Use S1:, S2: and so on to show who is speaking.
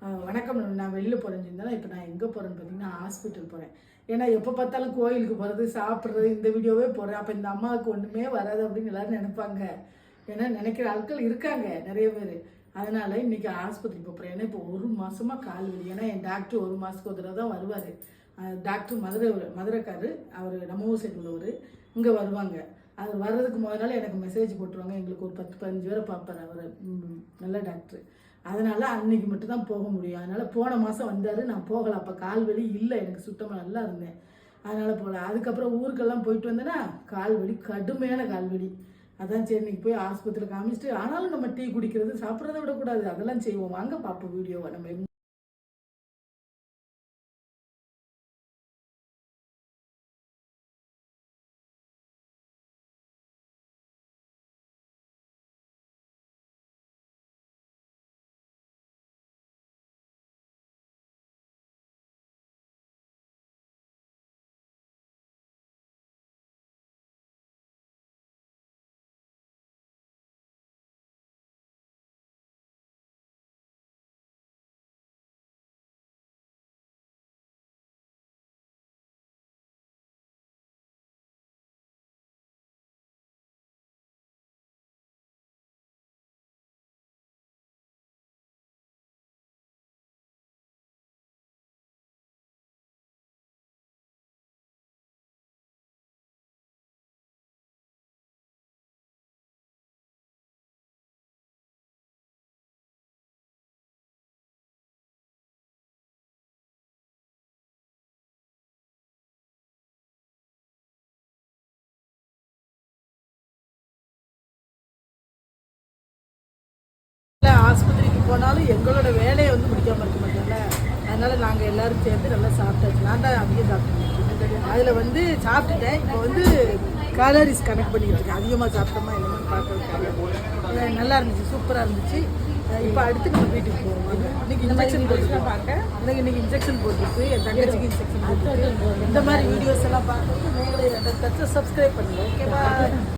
S1: வணக்கம். நான் வெளியில் போகிறேன்னு இருந்தாலும் இப்போ நான் எங்கே போகிறேன்னு பார்த்தீங்கன்னா ஹாஸ்பிட்டல் போகிறேன். ஏன்னா எப்போ பார்த்தாலும் கோயிலுக்கு போகிறது, சாப்பிட்றது, இந்த வீடியோவே போடுறேன். அப்போ இந்த அம்மாவுக்கு ஒன்றுமே வராது அப்படின்னு எல்லோரும் நினைப்பாங்க. ஏன்னா நினைக்கிற ஆட்கள் இருக்காங்க நிறைய பேர். அதனால் இன்றைக்கி ஆஸ்பத்திரி போகிறேன். ஏன்னா இப்போ 1 மாதமாக கால் வலி. ஏன்னா என் டாக்டர் 1 மாதத்துக்கு ஒரு தடவை தான் வருவார். டாக்டர் மதுரைக்காரர், அவர் நம்ம ஊர் சைடு உள்ளவர். இங்கே வருவாங்க. அது வர்றதுக்கு முதல்ல எனக்கு மெசேஜ் போட்டுருவாங்க. எங்களுக்கு ஒரு 10-15 பேரை பார்ப்பார் அவர், நல்ல டாக்டர். அதனால் அன்னைக்கு மட்டும் தான் போக முடியும். அதனால் போன மாதம் வந்தார், நான் போகலை. அப்போ கால் வலி இல்லை, எனக்கு சுத்தமாக நல்லா இருந்தேன். அதனால் போகல. அதுக்கப்புறம் ஊருக்கெல்லாம் போயிட்டு வந்தேன்னா கால் வலி, கடுமையான கால் வலி. அதான் சரி இன்னைக்கு போய் ஆஸ்பத்திரியில் காமிச்சிட்டு, ஆனாலும் நம்ம டீ குடிக்கிறது சாப்பிட்றத விடக்கூடாது, அதெல்லாம் செய்வோம். வாங்க பார்ப்போம் வீடியோவை. நம்ம ஆஸ்பத்திரிக்கு போனாலும் எங்களோட வேலையை முடிக்காமல் இருக்க மாட்டோம்ல. அதனால் நாங்கள் எல்லோரும் சேர்ந்து நல்லா சாப்பிட்டாச்சு. நான் தான் அதிகம் சாப்பிட்டேன். அதில் சாப்பிட்டுட்டேன். இப்போ கேலரிஸ் கனெக்ட் பண்ணிக்கிட்டு இருக்கேன். அதிகமாக சாப்பிட்டோமா என்னன்னு பார்க்கறதுக்காக. நல்லா இருந்துச்சு, சூப்பராக இருந்துச்சு. இப்போ அடுத்து நம்ம வீட்டுக்கு போவோம். இன்னைக்கு இன்ஜெக்ஷன் போட்டுருக்காங்க. இன்னைக்கு இன்ஜெக்ஷன் போட்டுருக்கு, என் தங்கச்சிக்கு இன்ஜெக்ஷன் போட்டுருக்கு. இந்த மாதிரி வீடியோஸ் எல்லாம் பார்க்கறதுக்கு நீங்களே சப்ஸ்கிரைப் பண்ணுங்கள். ஓகேவா?